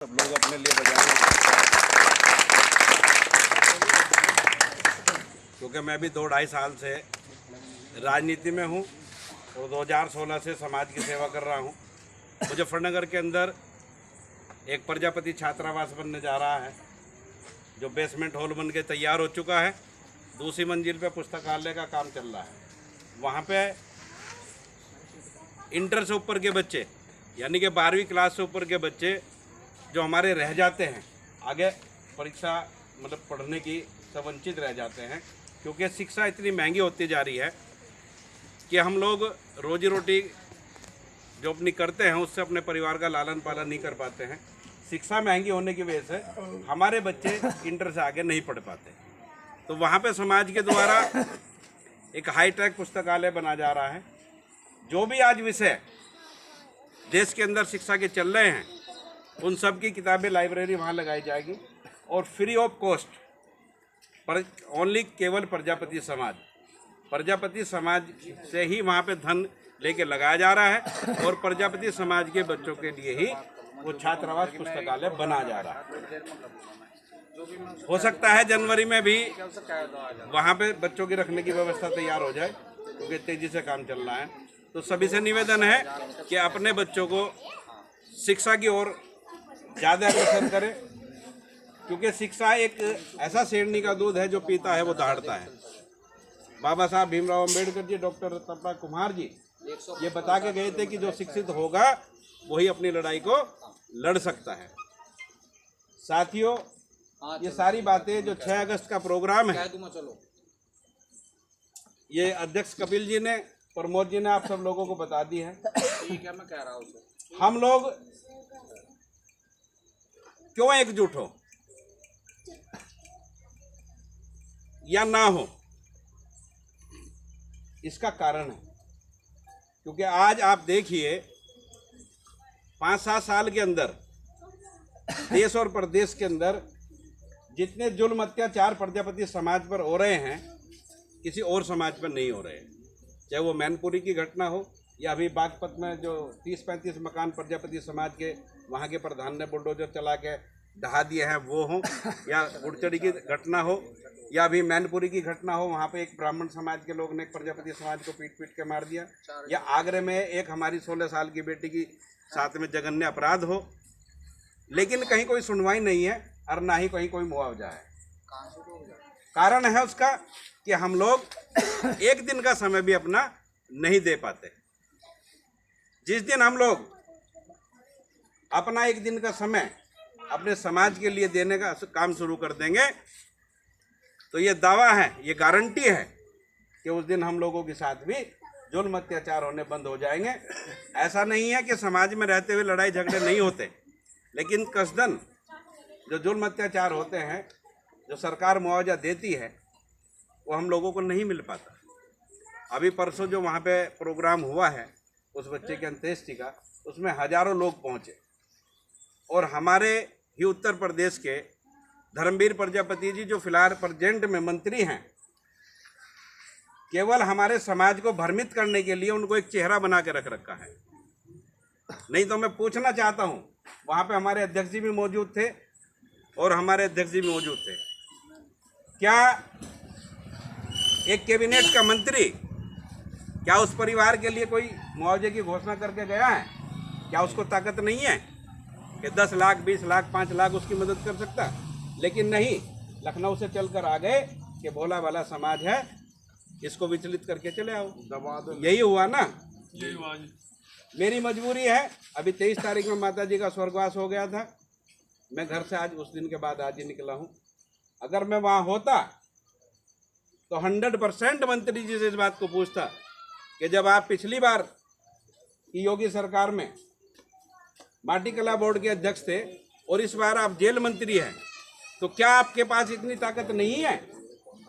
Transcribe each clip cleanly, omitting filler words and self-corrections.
सब लोग अपने लिए बजाएं, क्योंकि मैं भी 2-2.5 साल से राजनीति में हूँ और 2016 से समाज की सेवा कर रहा हूँ। मुजफ्फरनगर के अंदर एक प्रजापति छात्रावास बनने जा रहा है, जो बेसमेंट हॉल बन के तैयार हो चुका है। दूसरी मंजिल पे पुस्तकालय का काम चल रहा है। वहाँ पे इंटर से ऊपर के बच्चे, यानी कि 12वीं क्लास से ऊपर के बच्चे जो हमारे रह जाते हैं, आगे परीक्षा मतलब पढ़ने की से वंचित रह जाते हैं, क्योंकि शिक्षा इतनी महंगी होती जा रही है कि हम लोग रोजी रोटी जो अपनी करते हैं उससे अपने परिवार का लालन पालन नहीं कर पाते हैं। शिक्षा महंगी होने की वजह से हमारे बच्चे इंटर से आगे नहीं पढ़ पाते। तो वहाँ पे समाज के द्वारा एक हाईटेक पुस्तकालय बना जा रहा है। जो भी आज विषय देश के अंदर शिक्षा के चल रहे हैं, उन सब की किताबें लाइब्रेरी वहाँ लगाई जाएगी और free of cost per only केवल प्रजापति समाज से ही वहाँ पे धन लेके लगाया जा रहा है और प्रजापति समाज के बच्चों के लिए ही वो छात्रावास पुस्तकालय बना जा रहा है। हो सकता है जनवरी में भी वहाँ पे बच्चों की रखने की व्यवस्था तैयार हो जाए, क्योंकि तेजी से काम चल रहा है। तो सभी से निवेदन है कि अपने बच्चों को शिक्षा की ओर ज़्यादा अग्रसर करें, क्योंकि शिक्षा एक ऐसा शेरनी का दूध है जो पीता है वो दहाड़ता है। बाबा साहब भीमराव अंबेडकर जी, डॉक्टर रत्नप्पा कुमार जी ये बता के गए थे कि जो शिक्षित होगा वही अपनी लड़ाई को लड़ सकता है। साथियों, ये सारी बातें जो 6 अगस्त का प्रोग्राम है, ये अध्यक्ष कपिल जी ने, प्रमोद जी ने आप सब लोगों को बता दी है। ठीक है, मैं कह रहा हूँ हम लोग क्यों एकजुट हो या ना हो, इसका कारण है क्योंकि आज आप देखिए 5-7 साल के अंदर देश और प्रदेश के अंदर जितने जुल्म अत्याचार प्रजापति समाज पर हो रहे हैं, किसी और समाज पर नहीं हो रहे हैं। चाहे वो मैनपुरी की घटना हो या अभी बागपत में जो 30-35 मकान प्रजापति समाज के वहाँ के प्रधान ने बुलडोजर चला के ढहा दिए हैं वो हो, या गुड़चड़ी की घटना हो, या अभी मैनपुरी की घटना हो, वहाँ पे एक ब्राह्मण समाज के लोग ने एक प्रजापति समाज को पीट के मार दिया, या आगरे में एक हमारी 16 साल की बेटी की साथ में जघन्य अपराध हो, लेकिन कहीं कोई सुनवाई नहीं है और ना ही कहीं कोई मुआवजा है। कारण है उसका कि हम लोग एक दिन का समय भी अपना नहीं दे पाते। जिस दिन हम लोग अपना एक दिन का समय अपने समाज के लिए देने का काम शुरू कर देंगे, तो ये दावा है, ये गारंटी है कि उस दिन हम लोगों के साथ भी जुल्म अत्याचार होने बंद हो जाएंगे। ऐसा नहीं है कि समाज में रहते हुए लड़ाई झगड़े नहीं होते, लेकिन कसदन जो जुल्म अत्याचार होते हैं, जो सरकार मुआवजा देती है, वो हम लोगों को नहीं मिल पाता। अभी परसों जो वहाँ पे प्रोग्राम हुआ है उस बच्चे की अंत्येष्टि का, उसमें हजारों लोग पहुँचे और हमारे ही उत्तर प्रदेश के धर्मवीर प्रजापति जी जो फिलहाल प्रेजेंट में मंत्री हैं, केवल हमारे समाज को भ्रमित करने के लिए उनको एक चेहरा बना के रख रखा है। नहीं तो मैं पूछना चाहता हूं, वहां पे हमारे अध्यक्ष जी भी मौजूद थे और हमारे अध्यक्ष जी भी मौजूद थे, क्या एक कैबिनेट का मंत्री क्या उस परिवार के लिए कोई मुआवजे की घोषणा करके गया है? क्या उसको ताकत नहीं है कि 10 लाख, 20 लाख, 5 लाख उसकी मदद कर सकता? लेकिन नहीं, लखनऊ से चलकर आ गए कि भोला वाला समाज है, इसको विचलित करके चले आओ, दबा दो। यही हुआ ना, यही हुआ। मेरी मजबूरी है, अभी 23 तारीख में माता जी का स्वर्गवास हो गया था, मैं घर से आज उस दिन के बाद आज ही निकला हूँ। अगर मैं वहाँ होता तो 100% मंत्री जी से इस बात को पूछता कि जब आप पिछली बार की योगी सरकार में माटी कला बोर्ड के अध्यक्ष थे और इस बार आप जेल मंत्री हैं, तो क्या आपके पास इतनी ताकत नहीं है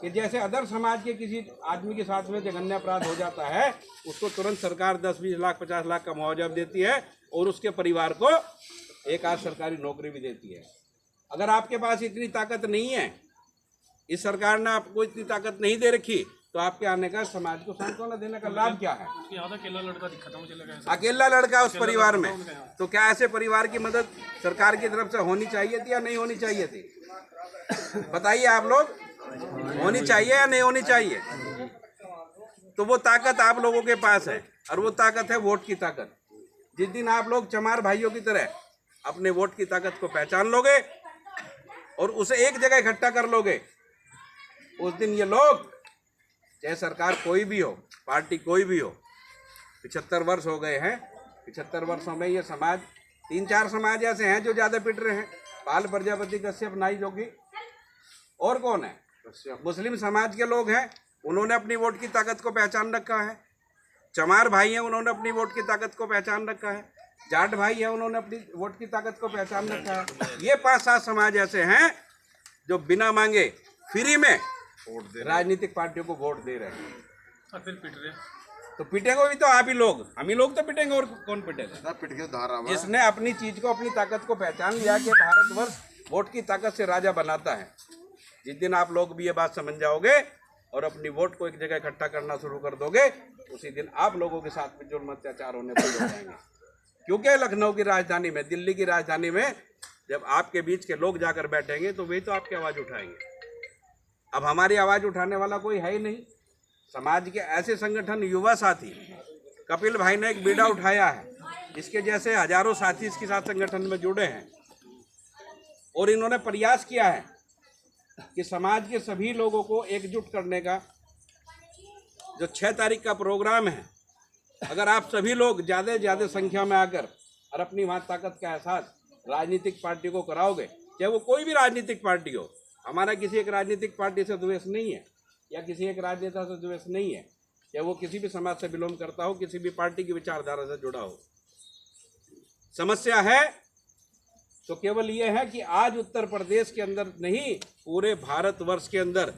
कि जैसे अदर समाज के किसी आदमी के साथ में जघन्य अपराध हो जाता है, उसको तुरंत सरकार 10-20 लाख, 50 लाख का मुआवजा देती है और उसके परिवार को एक आध सरकारी नौकरी भी देती है। अगर आपके पास इतनी ताकत नहीं है इस सरकार ने आपको इतनी ताकत नहीं दे रखी, तो आपके आने का समाज को सांत्वना देने का लाभ क्या है? अकेला लड़का दिखा मुझे लगा अकेला लड़का उस परिवार में, तो क्या ऐसे परिवार की मदद सरकार की तरफ से होनी चाहिए थी या नहीं होनी चाहिए थी? बताइए आप लोग, होनी चाहिए या नहीं होनी चाहिए? तो वो ताकत आप लोगों के पास है, और वो ताकत है वोट की ताकत। जिस दिन आप लोग चमार भाइयों की तरह अपने वोट की ताकत को पहचान लोगे और उसे एक जगह इकट्ठा कर लोगे, उस दिन ये लोग, चाहे सरकार कोई भी हो, पार्टी कोई भी हो, 75 वर्ष हो गए हैं, 75 वर्षों में ये समाज, 3-4 समाज ऐसे हैं जो ज्यादा पिट रहे हैं। पाल, प्रजापति, कश्यप, नाई, जोगी, और कौन है? मुस्लिम समाज के लोग हैं, उन्होंने अपनी वोट की ताकत को पहचान रखा है। चमार भाई हैं, उन्होंने अपनी वोट की ताकत को पहचान रखा है। जाट भाई हैं, उन्होंने अपनी वोट की ताकत को पहचान रखा है। ये 5-7 समाज ऐसे हैं जो बिना मांगे फ्री में राजनीतिक पार्टियों को वोट दे रहे हैं। फिर पिट रहे, तो पिटेंगे भी तो आप ही लोग, हम ही लोग तो पिटेंगे, और कौन पिटेगा? जिसने अपनी चीज को, अपनी ताकत को पहचान लिया कि भारतवर्ष वोट की ताकत से राजा बनाता है, जिस दिन आप लोग भी ये बात समझ जाओगे और अपनी वोट को एक जगह इकट्ठा करना शुरू कर दोगे, उसी दिन आप लोगों के साथ में जुल्म अत्याचार होने बंद हो जाएंगे। क्योंकि लखनऊ की राजधानी में, दिल्ली की राजधानी में जब आपके बीच के लोग जाकर बैठेंगे तो वही तो आपकी आवाज़ उठाएंगे। अब हमारी आवाज़ उठाने वाला कोई है ही नहीं। समाज के ऐसे संगठन, युवा साथी, कपिल भाई ने एक बीड़ा उठाया है, इसके जैसे हजारों साथी इसके साथ संगठन में जुड़े हैं, और इन्होंने प्रयास किया है कि समाज के सभी लोगों को एकजुट करने का जो 6 तारीख का प्रोग्राम है, अगर आप सभी लोग ज़्यादा से ज़्यादा संख्या में आकर और अपनी वहाँ ताकत का एहसास राजनीतिक पार्टी को कराओगे, चाहे वो कोई भी राजनीतिक पार्टी हो, हमारा किसी एक राजनीतिक पार्टी से द्वेष नहीं है या किसी एक राजनेता से द्वेष नहीं है, चाहे वो किसी भी समाज से बिलोंग करता हो, किसी भी पार्टी की विचारधारा से जुड़ा हो। समस्या है तो केवल ये है कि आज उत्तर प्रदेश के अंदर नहीं, पूरे भारतवर्ष के अंदर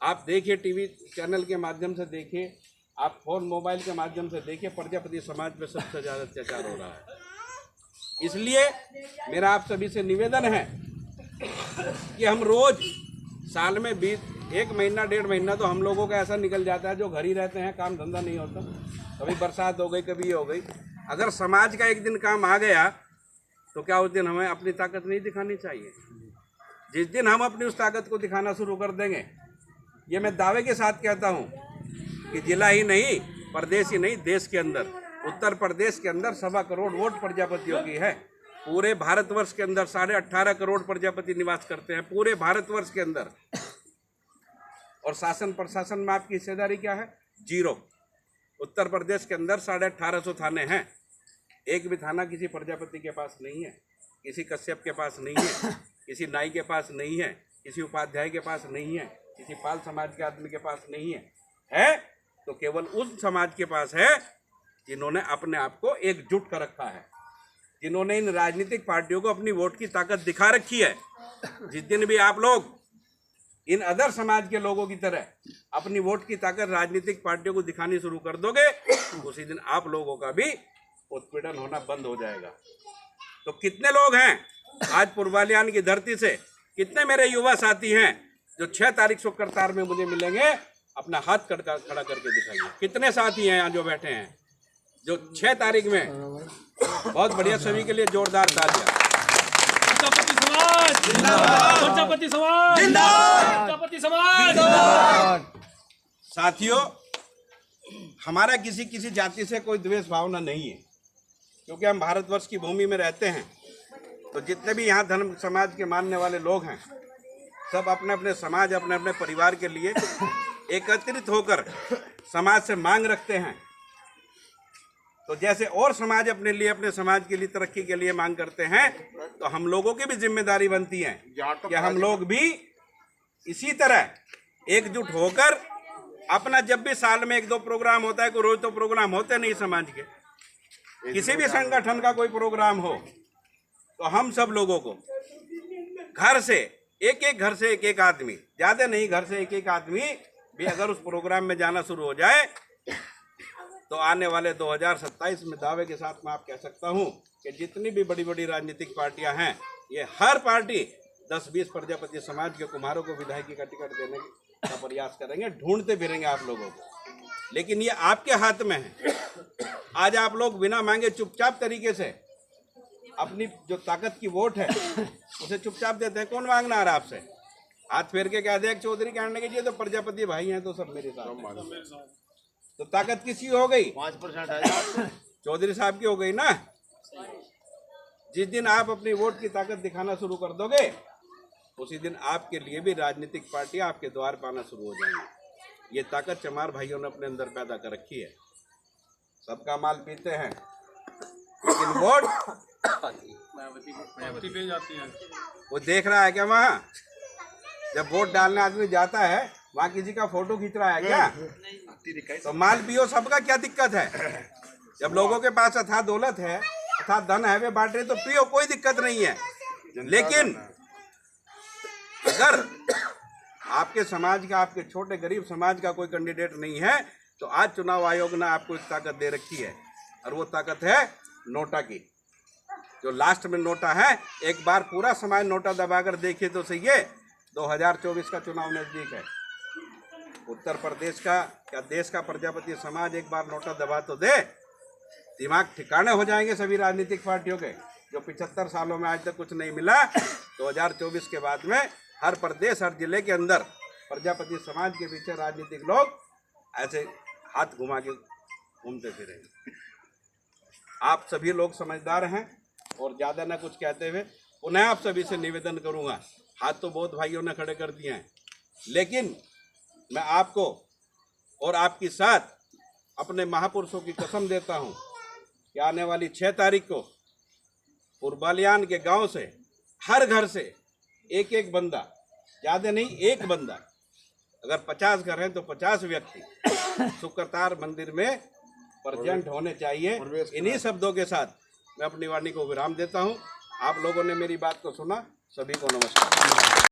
आप देखिए, टीवी चैनल के माध्यम से देखिए, आप फोन मोबाइल के माध्यम से देखिए, प्रजापति समाज पे सबसे ज़्यादा अत्याचार हो रहा है। इसलिए मेरा आप सभी से निवेदन है कि हम रोज साल में 1 महीना 1.5 महीना तो हम लोगों का ऐसा निकल जाता है जो घर ही रहते हैं, काम धंधा नहीं होता, कभी बरसात हो गई, कभी ये हो गई। अगर समाज का एक दिन काम आ गया तो क्या उस दिन हमें अपनी ताकत नहीं दिखानी चाहिए? जिस दिन हम अपनी उस ताकत को दिखाना शुरू कर देंगे, ये मैं दावे के साथ कहता हूँ कि जिला ही नहीं, प्रदेश ही नहीं, देश के अंदर, उत्तर प्रदेश के अंदर 1.25 करोड़ वोट प्रजापतियों की है। पूरे भारतवर्ष के अंदर 18.5 करोड़ प्रजापति निवास करते हैं, पूरे भारतवर्ष के अंदर। और शासन प्रशासन में आपकी हिस्सेदारी क्या है? 0। उत्तर प्रदेश के अंदर 1850 थाने हैं, एक भी थाना किसी प्रजापति के पास नहीं है, किसी कश्यप के पास नहीं है, किसी नाई के पास नहीं है, किसी उपाध्याय के पास नहीं है, किसी पाल समाज के आदमी के पास नहीं है तो केवल उस समाज के पास है जिन्होंने अपने आप को एकजुट कर रखा है, जिन्होंने इन राजनीतिक पार्टियों को अपनी वोट की ताकत दिखा रखी है। जिस दिन भी आप लोग इन अदर समाज के लोगों की तरह अपनी वोट की ताकत राजनीतिक पार्टियों को दिखानी शुरू कर दोगे, उसी दिन आप लोगों का भी उत्पीड़न होना बंद हो जाएगा। तो कितने लोग हैं आज पूर्वालियान की धरती से, कितने मेरे युवा साथी हैं जो 6 तारीख को करतार में मुझे मिलेंगे? अपना हाथ खड़ा करके दिखाइए। कितने साथी हैं यहाँ जो बैठे हैं जो 6 तारीख में? बहुत बढ़िया, सभी के लिए जोरदार तालियां। प्रजापति समाज जिंदाबाद, प्रजापति समाज जिंदाबाद, प्रजापति समाज जिंदाबाद। साथियों, हमारा किसी जाति से कोई द्वेष भावना नहीं है, क्योंकि हम भारतवर्ष की भूमि में रहते हैं। तो जितने भी यहाँ धर्म समाज के मानने वाले लोग हैं, सब अपने अपने समाज, अपने अपने परिवार के लिए एकत्रित होकर समाज से मांग रखते हैं। तो जैसे और समाज अपने लिए, अपने समाज के लिए तरक्की के लिए मांग करते हैं, तो हम लोगों की भी जिम्मेदारी बनती है कि हम लोग भी इसी तरह एकजुट होकर अपना, जब भी साल में 1-2 प्रोग्राम होता है, कोई रोज तो प्रोग्राम होते नहीं समाज के, किसी भी संगठन का कोई प्रोग्राम हो, तो हम सब लोगों को घर से एक घर से एक आदमी, ज्यादा नहीं, घर से एक आदमी भी अगर उस प्रोग्राम में जाना शुरू हो जाए तो आने वाले 2027 में दावे के साथ मैं आप कह सकता हूं कि जितनी भी बड़ी बड़ी राजनीतिक पार्टियां हैं, ये हर पार्टी 10-20 प्रजापति समाज के कुम्हारों को विधायकी का टिकट देने का प्रयास करेंगे, ढूंढते फिरेंगे आप लोगों को। लेकिन ये आपके हाथ में है। आज आप लोग बिना मांगे चुपचाप तरीके से अपनी जो ताकत की वोट है उसे चुपचाप देते हैं। कौन मांगना आ रहा आपसे? हाथ फेर के कह दे चौधरी कहने के लिए तो प्रजापति भाई हैं तो सब मेरे साथ हैं। तो ताकत किसी हो गई? 5% चौधरी साहब की हो गई ना। जिस दिन आप अपनी वोट की ताकत दिखाना शुरू कर दोगे उसी दिन आपके लिए भी राजनीतिक पार्टी आपके द्वार पर आना शुरू हो जाएंगी। ये ताकत चमार भाइयों ने अपने अंदर पैदा कर रखी है। सबका माल पीते हैं लेकिन वोट मायावती पे जाती है। वो देख रहा है क्या? वहाँ जब वोट डालने आदमी जाता है वहाँ किसी का फोटो खींच रहा है क्या? तो माल पियो, सबका क्या दिक्कत है? जब लोगों के पास अथाह दौलत है, अथाह धन है, वे बांट रहे तो पियो, कोई दिक्कत नहीं है। लेकिन अगर आपके समाज का, आपके छोटे गरीब समाज का कोई कैंडिडेट नहीं है तो आज चुनाव आयोग ने आपको एक ताकत दे रखी है और वो ताकत है नोटा की। जो लास्ट में नोटा है, एक बार पूरा समाज नोटा दबाकर देखिए तो सही है। 2024 का चुनाव नजदीक है। उत्तर प्रदेश का क्या देश का प्रजापति समाज एक बार नोटा दबा तो दे, दिमाग ठिकाने हो जाएंगे सभी राजनीतिक पार्टियों के। जो 75 सालों में आज तक कुछ नहीं मिला, 2024 के बाद में हर प्रदेश, हर जिले के अंदर प्रजापति समाज के पीछे राजनीतिक लोग ऐसे हाथ घुमा के घूमते फिरेंगे। आप सभी लोग समझदार हैं और ज़्यादा ना कुछ कहते हुए पुनः आप सभी से निवेदन करूंगा। हाथ तो बहुत भाइयों ने खड़े कर दिए हैं, लेकिन मैं आपको और आपके साथ अपने महापुरुषों की कसम देता हूं कि आने वाली 6 तारीख को पुरबालियान के गांव से, हर घर से एक एक बंदा, ज़्यादा नहीं, एक बंदा, अगर 50 घर हैं तो 50 व्यक्ति शुक्रतार मंदिर में प्रेजेंट होने चाहिए। इन्हीं शब्दों के साथ मैं अपनी वाणी को विराम देता हूं। आप लोगों ने मेरी बात को सुना, सभी को नमस्कार।